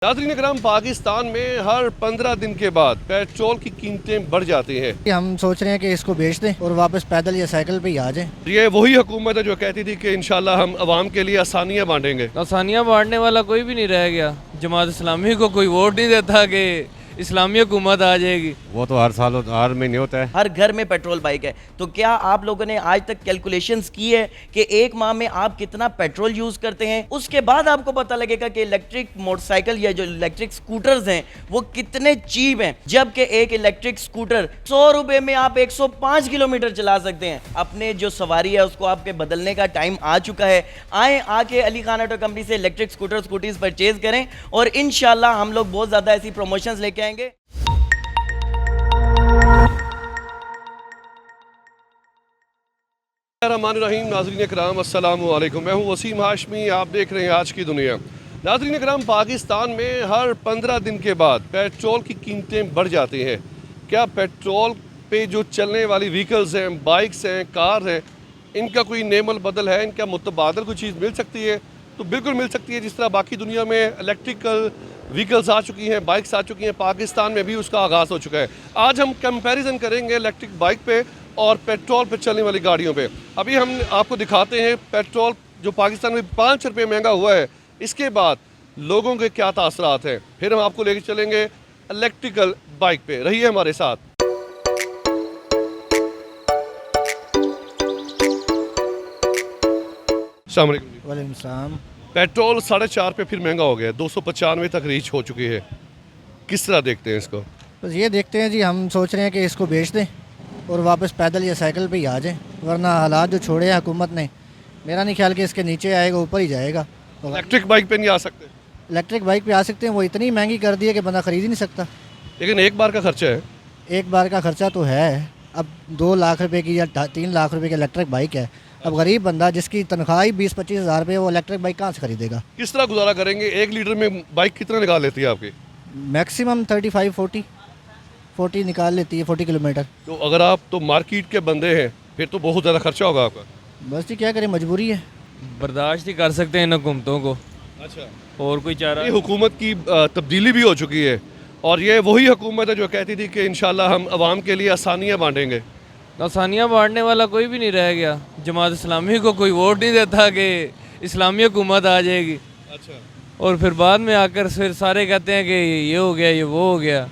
नाज़रीन इकराम, पाकिस्तान में हर 15 दिन के बाद पेट्रोल की कीमतें बढ़ जाती हैं। हम सोच रहे हैं कि इसको बेच दें और वापस पैदल या साइकिल पे ही आ जाएं। ये वही हुकूमत है जो कहती थी कि इंशाल्लाह हम अवाम के लिए आसानियाँ बांटेंगे। आसानियाँ बांटने वाला कोई भी नहीं रह गया। जमात इस्लामी को कोई वोट नहीं देता कि इस्लामी हुकूमत आ जाएगी। वो तो हर महीने होता है। हर घर में पेट्रोल बाइक है। तो क्या आप लोगों ने आज तक कैलकुलेशंस की है कि एक माह में आप कितना पेट्रोल यूज करते हैं? उसके बाद आपको पता लगेगा कि इलेक्ट्रिक मोटरसाइकिल या जो इलेक्ट्रिक स्कूटर्स हैं वो कितने चीप हैं। जबकि एक इलेक्ट्रिक स्कूटर 100 रुपए में आप 105 किलोमीटर चला सकते हैं। अपने जो सवारी है उसको आपके बदलने का टाइम आ चुका है। आए आके अली खान ऑटो कंपनी से इलेक्ट्रिक स्कूटर स्कूटीज परचेज करें और इंशाल्लाह हम लोग बहुत ज्यादा ऐसी प्रमोशंस लेके आएंगे। रहमानिर्रहीम। नाज़रीन इकराम अस्सलामु अलैकुम, मैं हूँ वसीम हाशमी, आप देख रहे हैं आज की दुनिया। नाज़रीन इकराम, पाकिस्तान में हर 15 दिन के बाद पेट्रोल की कीमतें बढ़ जाती हैं। क्या पेट्रोल पे जो चलने वाली व्हीकल्स हैं, बाइक्स हैं, कार हैं, इनका कोई नेमल बदल है, इनका मुतबादल कोई चीज़ मिल सकती है? तो बिल्कुल मिल सकती है। जिस तरह बाकी दुनिया में इलेक्ट्रिकल व्हीकल्स आ चुकी हैं, बाइक्स आ चुकी हैं, पाकिस्तान में भी उसका आगाज़ हो चुका है। आज हम कंपैरिजन करेंगे इलेक्ट्रिक बाइक पे और पेट्रोल पे चलने वाली गाड़ियों पे। अभी हम आपको दिखाते हैं पेट्रोल जो पाकिस्तान में 5 रुपये महंगा हुआ है, इसके बाद लोगों के क्या तासरात हैं। फिर हम आपको लेकर चलेंगे इलेक्ट्रिकल बाइक पे। रहिए हमारे साथ। अस्सलाम वालेकुम। वालेकुम सलाम। पेट्रोल 4.5 पे फिर महंगा हो गया, 295 तक रीच हो चुकी है। किस तरह देखते हैं इसको? बस ये देखते हैं जी, हम सोच रहे हैं कि इसको बेच दें और वापस पैदल या साइकिल पे ही आ जाएं। वरना हालात जो छोड़े हैं हुकूमत ने, मेरा नहीं ख्याल कि इसके नीचे आएगा, ऊपर ही जाएगा। इलेक्ट्रिक बाइक पे नहीं आ सकते? इलेक्ट्रिक बाइक पे आ सकते हैं, वो इतनी महंगी कर दी है कि बंदा ख़रीद ही नहीं सकता। लेकिन एक बार का खर्चा है। एक बार का खर्चा तो है। अब 2 लाख रुपए की या 3 लाख रुपए की इलेक्ट्रिक बाइक है। अब गरीब बंदा जिसकी तनख्वाह ही 20-25 हज़ार रुपये, वो इलेक्ट्रिक बाइक कहाँ से खरीदेगा? किस तरह गुजारा करेंगे? 1 लीटर में बाइक कितना निकाल लेती है आपकी? मैक्सिमम 35-40 निकाल लेती है, 40 किलोमीटर। तो अगर आप तो मार्केट के बंदे हैं फिर तो बहुत ज़्यादा खर्चा होगा आपका। बस जी क्या करें, मजबूरी है। बर्दाश्त ही कर सकते हैं इन हुकूमतों को, अच्छा, और कोई चारा। ये हुकूमत की तब्दीली भी हो चुकी है और ये वही हुकूमत है जो कहती थी कि इंशाल्लाह हम अवाम के लिए आसानियाँ बांटेंगे। आसानियाँ बांटने वाला कोई भी नहीं रह गया। जमात इस्लामी को कोई वोट नहीं देता कि इस्लामी हुकूमत आ जाएगी। अच्छा, और फिर बाद में आकर फिर सारे कहते हैं कि ये हो गया, ये वो हो गया।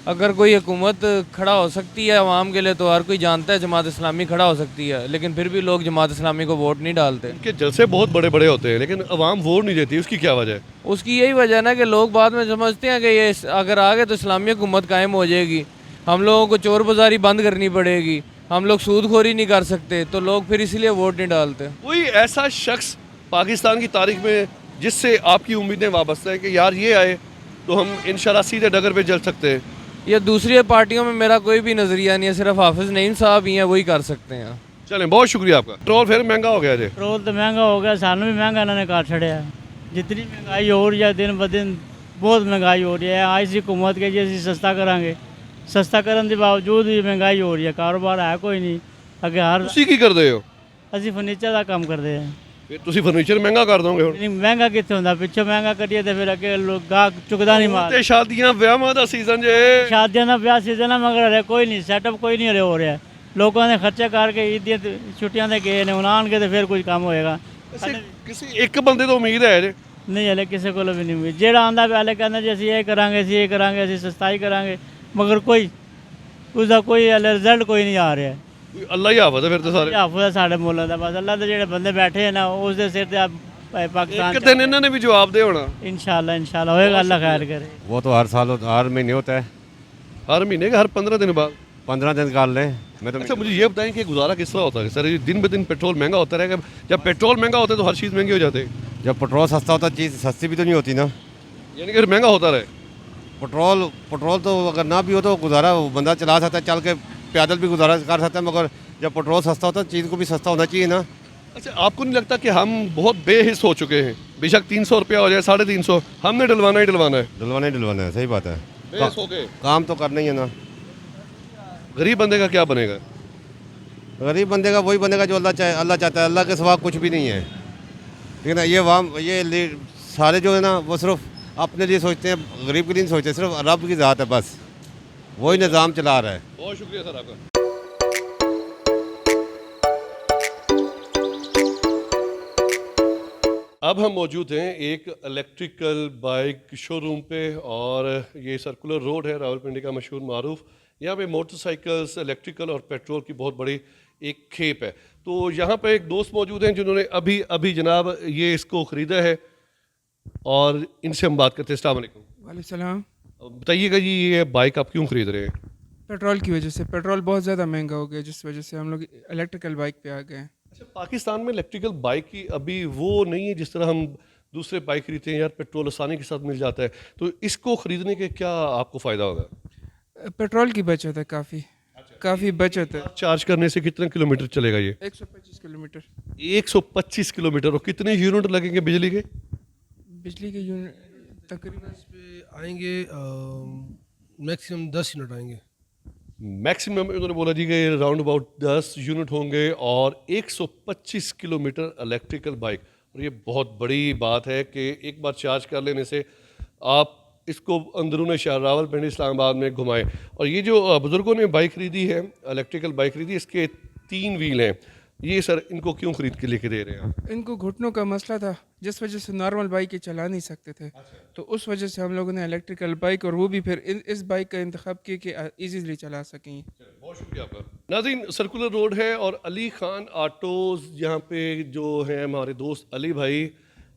अगर कोई हुकूमत खड़ा हो सकती है अवाम के लिए तो हर कोई जानता है जमात इस्लामी खड़ा हो सकती है, लेकिन फिर भी लोग जमात इस्लामी को वोट नहीं डालते। इनके जलसे बहुत बड़े बड़े होते हैं लेकिन अवाम वोट नहीं देती, उसकी क्या वजह है? उसकी यही वजह है ना कि लोग बाद में समझते हैं कि ये अगर आ गए तो इस्लामी हुकूमत कायम हो जाएगी, हम लोगों को चोर बाजारी बंद करनी पड़ेगी, हम लोग सूदखोरी नहीं कर सकते, तो लोग फिर इसलिए वोट नहीं डालते। कोई ऐसा शख्स पाकिस्तान की तारीख में जिससे आपकी उम्मीदें वाबस्ता है कि यार ये आए तो हम इंशाल्लाह सीधे डगर पे चल सकते हैं? ये दूसरी पार्टियों में मेरा कोई भी नज़रिया नहीं है, सिर्फ हाफिज़ नईम साहब ही हैं, वही कर सकते हैं। चलें, बहुत शुक्रिया आपका। पेट्रोल फिर महंगा हो गया जी। पेट्रोल तो महंगा हो गया, सानू भी महंगा इन्होंने कर छड़िया। जितनी महंगाई हो रही है दिन ब दिन बहुत महंगाई हो रही है। आज हुकूमत के जी असीं सस्ता करांगे, सस्ता करने के बावजूद भी महंगाई हो रही है। कारोबार है कोई नहीं। अगे हर ਤੁਸੀਂ ਕੀ ਕਰਦੇ ਹੋ? ਅਸੀਂ ਫਰਨੀਚਰ ਦਾ ਕੰਮ ਕਰਦੇ ਹਾਂ। ਫਿਰ ਤੁਸੀਂ ਫਰਨੀਚਰ ਮਹਿੰਗਾ ਕਰ ਦੋਗੇ ਹੁਣ? ਨਹੀਂ ਮਹਿੰਗਾ ਕਿੱਥੇ ਹੁੰਦਾ, ਪਿੱਛੋਂ ਮਹਿੰਗਾ ਕੱਢੀਏ ਤੇ ਫਿਰ ਅੱਗੇ ਲੋਕ ਗਾਹਕ ਚੁੱਕਦਾ ਨਹੀਂ ਮਾਲ। ਤੇ ਸ਼ਾਦੀਆਂ ਵਿਆਹਾਂ ਦਾ ਸੀਜ਼ਨ ਜੇ। ਸ਼ਾਦੀਆਂ ਦਾ ਵਿਆਹ ਸੀਜ਼ਨ ਆ ਮਗਰ ਹਲੇ ਕੋਈ ਨਹੀਂ ਸੈਟਅਪ, ਕੋਈ ਨਹੀਂ ਹਲੇ ਹੋ ਰਿਹਾ। ਲੋਕਾਂ ਨੇ ਖਰਚੇ ਕਰਕੇ ਈਦ ਦੀਆਂ ਛੁੱਟੀਆਂ ਦੇ ਗਏ ਨੇ, ਹੁਣ ਆਉਣਗੇ ਤੇ ਫਿਰ ਕੁਝ ਕੰਮ ਹੋਏਗਾ। ਕਿਸੇ ਇੱਕ ਬੰਦੇ ਤੋਂ ਉਮੀਦ ਹੈ ਜੇ? ਨਹੀਂ ਹਲੇ ਕਿਸੇ ਕੋਲ ਵੀ ਨਹੀਂ ਉਮੀਦ। ਜਿਹੜਾ ਆਉਂਦਾ ਵੀ ਹਲੇ ਕਹਿੰਦਾ ਜੀ ਅਸੀਂ ਇਹ ਕਰਾਂਗੇ, ਅਸੀਂ ਇਹ ਕਰਾਂਗੇ, ਅਸੀਂ ਸਸਤਾਈ ਕਰਾਂਗੇ, ਮਗਰ ਕੋਈ उसका कोई रिजल्ट कोई नहीं आ रहा है। अल्लाह ही हाफिज़ है फिर तो सारे। हाफिज़ है साढ़े मुल्क दा, बस अल्लाह दे जेह्ड़े बंदे बैठे हैं ना उस दे सिर ते पाकिस्तान एक दिन इन्होंने भी जवाब दे होना। इंशाल्लाह होएगा, अल्लाह खैर करे। वो तो हर महीने होता है। हर महीने का, हर 15 दिन बाद? 15 दिन निकाल लें। मैं तो अच्छा, मुझे ये बताएं कि गुजारा किस तरह होता है सर? दिन ब दिन पेट्रोल महंगा होता रहेगा। जब पेट्रोल महंगा होता है तो हर चीज़ महंगी हो जाती है। जब पेट्रोल सस्ता होता है चीज़ सस्ती भी तो नहीं होती ना। यानी कि महंगा होता रहे। पेट्रोल तो अगर ना भी हो तो गुजारा बंदा चला सकता है, चल के पैदल भी गुजारा कर सकता है, मगर जब पेट्रोल सस्ता होता है चीज़ को भी सस्ता होना चाहिए ना। अच्छा, आपको नहीं लगता कि हम बहुत बेहिस हो चुके हैं? बेशक 300 रुपया हो जाए, 350, हमने डलवाना ही डलवाना है। डलवाना है, सही बात है। बेहिस हो गए। काम तो करना ही है ना। गरीब बंदे का क्या बनेगा? गरीब बंदे का वही बनेगा जो अल्लाह चाहता है। अल्लाह के सिवा कुछ भी नहीं है। लेकिन ये सारे जो है ना वो सिर्फ अपने लिए सोचते हैं, गरीब के लिए नहीं सोचते, सिर्फ रब की ज़ात है बस, वही निज़ाम चला रहा है। बहुत शुक्रिया सर आपका। अब हम मौजूद हैं एक इलेक्ट्रिकल बाइक शोरूम पे और ये सर्कुलर रोड है रावलपिंडी का मशहूर मारूफ। यहाँ पे मोटरसाइकिल्स इलेक्ट्रिकल और पेट्रोल की बहुत बड़ी एक खेप है। तो यहाँ पे एक दोस्त मौजूद हैं जिन्होंने अभी अभी जनाब ये इसको ख़रीदा है और इनसे हम बात करते हैं। अस्सलाम वालेकुम। वालेकुम सलाम। बताइएगा जी ये बाइक आप क्यों ख़रीद रहे हैं? पेट्रोल की वजह से, पेट्रोल बहुत ज़्यादा महंगा हो गया, जिस वजह से हम लोग इलेक्ट्रिकल बाइक पे आ गए हैं। अच्छा, पाकिस्तान में इलेक्ट्रिकल बाइक की अभी वो नहीं है जिस तरह हम दूसरे बाइक खरीदते हैं यार, पेट्रोल आसानी के साथ मिल जाता है, तो इसको ख़रीदने के क्या आपको फ़ायदा होगा? पेट्रोल की बचत है, काफ़ी बचत है। चार्ज करने से कितने किलोमीटर चलेगा ये? 125 किलोमीटर 125 किलोमीटर। और कितने यूनिट लगेंगे बिजली के? बिजली के यूनिट तकरीबन पे आएंगे मैक्सिमम 10 यूनिट आएंगे। मैक्सिमम उन्होंने बोला जी कि राउंड अबाउट 10 यूनिट होंगे और 125 किलोमीटर इलेक्ट्रिकल बाइक। और ये बहुत बड़ी बात है कि एक बार चार्ज कर लेने से आप इसको अंदरून शहर रावलपिंडी इस्लामाबाद में घुमाएं। और ये जो बुज़ुर्गों ने बाइक खरीदी है, इलेक्ट्रिकल बाइक खरीदी, इसके 3 व्हील हैं। ये सर इनको क्यों खरीद के लेके दे रहे हैं आप? इनको घुटनों का मसला था, जिस वजह से नॉर्मल बाइक ये चला नहीं सकते थे। तो उस वजह से हम लोगों ने इलेक्ट्रिकल बाइक, और वो भी फिर इस बाइक का इंतखाब किया कि इजीली चला सकें। बहुत शुक्रिया आपका। नाज़रीन, सर्कुलर रोड है और अली खान ऑटोज़ यहाँ पे जो हैं हमारे दोस्त अली भाई,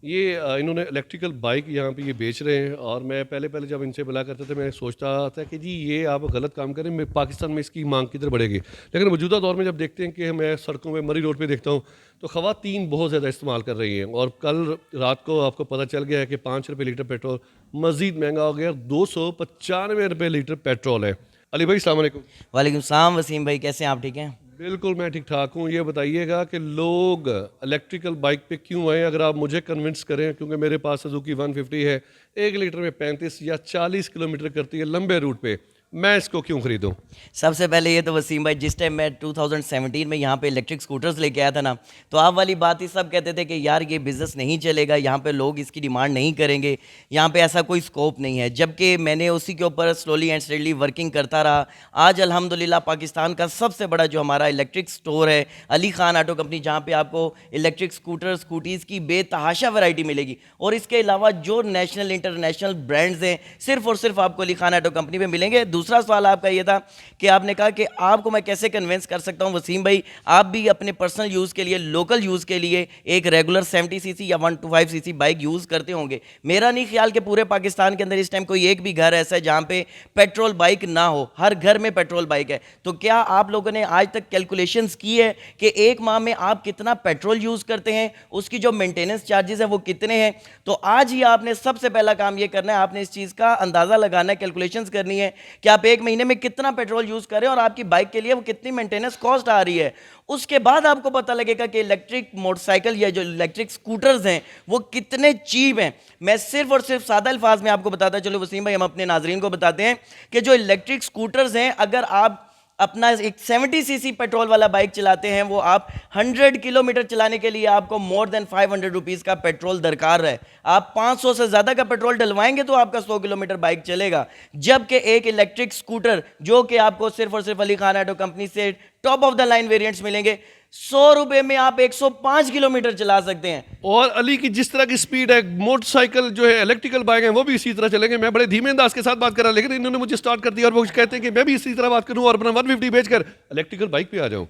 ये इन्होंने इलेक्ट्रिकल बाइक यहाँ पे ये बेच रहे हैं। और मैं पहले जब इनसे मिला करता था मैं सोचता था कि जी ये आप गलत काम करें, मैं पाकिस्तान में इसकी मांग किधर बढ़ेगी। लेकिन मौजूदा दौर में जब देखते हैं कि मैं सड़कों में मरी रोड पे देखता हूँ तो ख़वातीन बहुत ज़्यादा इस्तेमाल कर रही हैं। और कल रात को आपको पता चल गया है कि 5 रुपये लीटर पेट्रोल मज़ीद महंगा हो गया, 295 रुपये लीटर पेट्रोल है। अली भाई अस्सलाम वालेकुम। वालेकुम सलाम वसीम भाई, कैसे हैं आप? ठीक हैं? बिल्कुल मैं ठीक ठाक हूँ। ये बताइएगा कि लोग इलेक्ट्रिकल बाइक पे क्यों आए? अगर आप मुझे कन्विंस करें, क्योंकि मेरे पास सुजुकी 150 है, 1 लीटर में 35 या 40 किलोमीटर करती है लंबे रूट पे, मैं इसको क्यों खरीदूं? सबसे पहले ये तो वसीम भाई, जिस टाइम मैं 2017 में यहाँ पे इलेक्ट्रिक स्कूटर्स लेके आया था ना, तो आप वाली बात ही सब कहते थे कि यार ये बिज़नेस नहीं चलेगा, यहाँ पे लोग इसकी डिमांड नहीं करेंगे, यहाँ पे ऐसा कोई स्कोप नहीं है। जबकि मैंने उसी के ऊपर स्लोली एंड स्टेडली वर्किंग करता रहा। आज अल्हम्दुलिल्लाह पाकिस्तान का सबसे बड़ा जो हमारा इलेक्ट्रिक स्टोर है अली खान ऑटो कंपनी, जहाँ पे आपको इलेक्ट्रिक स्कूटर स्कूटीज़ की बेतहाशा वैरायटी मिलेगी। और इसके अलावा जो नेशनल इंटरनेशनल ब्रांड्स हैं सिर्फ और सिर्फ आपको अली खान ऑटो कंपनी में मिलेंगे। दूसरा सवाल आपका ये था कि आपने कहा कि आपको मैं कैसे कन्विंस कर सकता हूं। वसीम भाई, आप भी अपने पर्सनल यूज़ के लिए, लोकल यूज़ के लिए एक रेगुलर 70 सीसी या 125 सीसी बाइक यूज़ करते होंगे। मेरा नहीं ख्याल कि पूरे पाकिस्तान के अंदर इस टाइम कोई एक भी घर ऐसा है जहां पे पेट्रोल बाइक ना हो। हर घर में पेट्रोल बाइक है। तो क्या आप लोगों ने आज तक कैलकुलेशंस की है कि एक माह में आप कितना पेट्रोल यूज़ करते हैं, उसकी जो मेंटेनेंस चार्जेस है वो कितने हैं? तो आज ही आपने सबसे पहला काम ये करना है, आपने इस चीज़ का अंदाज़ा लगाना है, कैलकुलेशंस करनी है कि आप एक महीने में कितना पेट्रोल यूज़ करें और आपकी बाइक के लिए वो कितनी मेंटेनेंस कॉस्ट आ रही है। उसके बाद आपको पता लगेगा कि इलेक्ट्रिक मोटरसाइकिल या जो इलेक्ट्रिक स्कूटर्स हैं वो कितने चीप हैं। मैं सिर्फ और सिर्फ सादा अल्फाज में आपको बताता चलो वसीम भाई, हम अपने नाजरीन को बताते हैं कि जो इलेक्ट्रिक स्कूटर्स हैं, अगर आप अपना एक 70 सीसी पेट्रोल वाला बाइक चलाते हैं, वो आप 100 किलोमीटर चलाने के लिए आपको मोर देन 500 रुपीज़ का पेट्रोल दरकार है। आप 500 से ज़्यादा का पेट्रोल डलवाएंगे तो आपका 100 किलोमीटर बाइक चलेगा। जबकि एक इलेक्ट्रिक स्कूटर जो कि आपको सिर्फ और सिर्फ अली खान ऑटो कंपनी से top of the line variants मिलेंगे, 100 रुपए में आप 105 किलोमीटर चला सकते हैं। और अली की जिस तरह की स्पीड है, मोटरसाइकिल जो है इलेक्ट्रिकल बाइक है वो भी इसी तरह चलेंगे। मैं बड़े धीमे अंदाज के साथ बात कर रहा, लेकिन इन्होंने मुझे स्टार्ट कर दिया और वो कहते हैं कि मैं भी इसी तरह बात करूं और अपना 150 बेचकर इलेक्ट्रिकल बाइक पे आ जाऊं।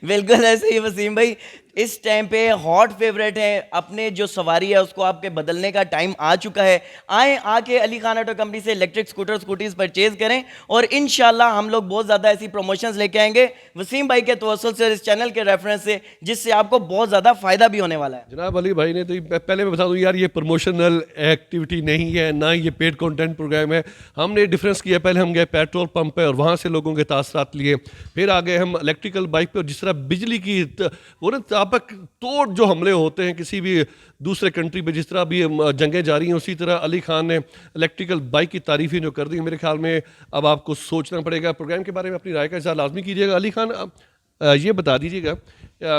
बिल्कुल ऐसे ही वसीम भाई, इस टाइम पे हॉट फेवरेट है, अपने जो सवारी है उसको आपके बदलने का टाइम आ चुका है। आए आके अली खान ऑटो कंपनी से इलेक्ट्रिक स्कूटर स्कूटीज परचेज करें और इंशाल्लाह हम लोग बहुत ज़्यादा ऐसी प्रमोशंस लेके आएंगे वसीम भाई के तवस्सुल से, इस चैनल के रेफरेंस से, जिससे आपको बहुत ज़्यादा फ़ायदा भी होने वाला है। जनाब अली भाई ने तो पहले मैं बता दूं यार, ये प्रमोशनल एक्टिविटी नहीं है, ना ये पेड कंटेंट प्रोग्राम है। हमने डिफरेंस किया, पहले हम गए पेट्रोल पंप पे और वहाँ से लोगों के तासरात लिए, फिर आ गए हम इलेक्ट्रिकल बाइक पे। और जिस तरह बिजली की वो ना तापक तोड़ जो हमले होते हैं किसी भी दूसरे कंट्री पे, जिस तरह भी जंगें जारी हैं, उसी तरह अली खान ने इलेक्ट्रिकल बाइक की तारीफें जो कर दी। मेरे ख्याल में अब आपको सोचना पड़ेगा। प्रोग्राम के बारे में अपनी राय का इज़हार लाजमी कीजिएगा। अली खान ये बता दीजिएगा,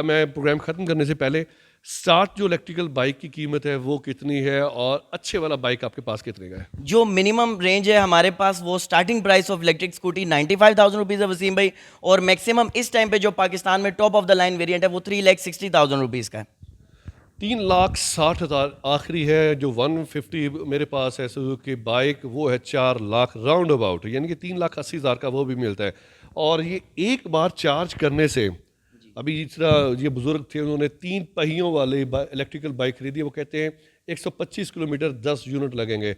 मैं प्रोग्राम ख़त्म करने से पहले स्टार्ट जो इलेक्ट्रिकल बाइक की कीमत है वो कितनी है, और अच्छे वाला बाइक आपके पास कितने का है? जो मिनिमम रेंज है हमारे पास वो starting price of electric scooty 95,000 rupees है वसीम भाई, और मैक्सिमम इस टाइम पे जो पाकिस्तान में top of the line variant है वो 3,60,000 रुपीज़ का है। 3,60,000 आखिरी है। जो 150 मेरे पास है सुजुकी बाइक वो है 4 लाख राउंड अबाउट, यानी कि 3,80,000 का वो भी मिलता है। और ये एक बार चार्ज करने से, अभी जिस तरह ये बुजुर्ग थे उन्होंने 3 पहियों वाले इलेक्ट्रिकल बाइक खरीदी, वो कहते हैं 125 किलोमीटर 10 यूनिट लगेंगे।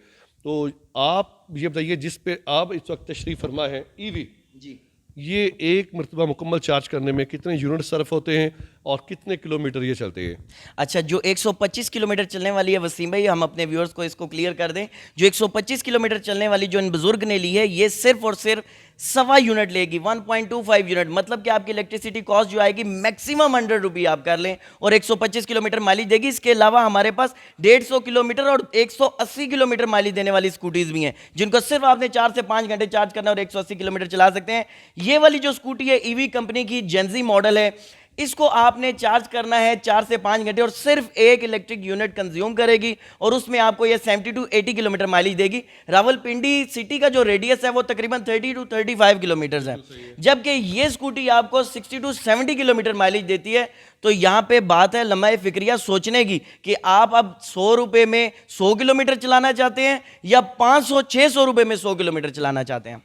तो आप ये बताइए जिस पे आप इस वक्त तशरीफ़ फरमा है ईवी जी, ये एक मरतबा मुकम्मल चार्ज करने में कितने यूनिट सर्फ होते हैं और कितने किलोमीटर ये चलते हैं? अच्छा, जो 125 किलोमीटर चलने वाली है वसीम भाई, हम अपने व्यूअर्स को इसको क्लियर कर दें। जो 125 किलोमीटर चलने वाली जो इन बुजुर्ग ने ली है, ये सिर्फ और सिर्फ 1.25 यूनिट लेगी, 1.25 यूनिट। मतलब कि आपकी इलेक्ट्रिसिटी कॉस्ट जो आएगी मैक्सिमम 100 रुपये आप कर लें, और 125 किलोमीटर माइलेज देगी। इसके अलावा हमारे पास 150 किलोमीटर और 180 किलोमीटर माइलेज देने वाली स्कूटीज़ भी हैं, जिनको सिर्फ आपने 4 से 5 घंटे चार्ज करना है और 180 किलोमीटर चला सकते हैं। ये वाली जो स्कूटी है ईवी कंपनी की जेंजी मॉडल है, इसको आपने चार्ज करना है 4 से 5 घंटे और सिर्फ एक इलेक्ट्रिक यूनिट कंज्यूम करेगी, और उसमें आपको ये 70 to 80 किलोमीटर माइलेज देगी। रावलपिंडी सिटी का जो रेडियस है वो तकरीबन 30 to 35 किलोमीटर है, जबकि ये स्कूटी आपको 60 to 70 किलोमीटर माइलेज देती है। तो यहाँ पे बात है लम्हा फिक्रिया सोचने की कि आप अब 100 रुपये में 100 किलोमीटर चलाना चाहते हैं या 500-600 रुपये में 100 किलोमीटर चलाना चाहते हैं।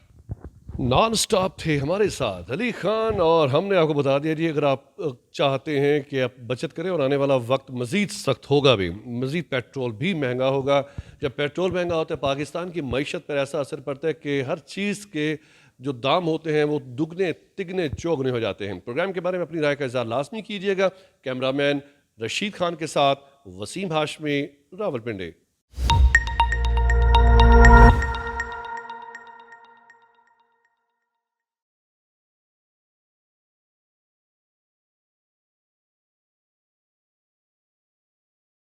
नॉन स्टॉप थे हमारे साथ अली खान, और हमने आपको बता दिया जी अगर आप चाहते हैं कि आप बचत करें और आने वाला वक्त मज़ीद सख्त होगा भी, मज़ीद पेट्रोल भी महंगा होगा। जब पेट्रोल महंगा होता है पाकिस्तान की मईशत पर ऐसा असर पड़ता है कि हर चीज़ के जो दाम होते हैं वो दुगने तिगने चौगने हो जाते हैं। प्रोग्राम के बारे में अपनी राय का इज़हार लाजमी कीजिएगा। कैमरामैन रशीद खान के साथ वसीम हाशमी, रावलपिंडी।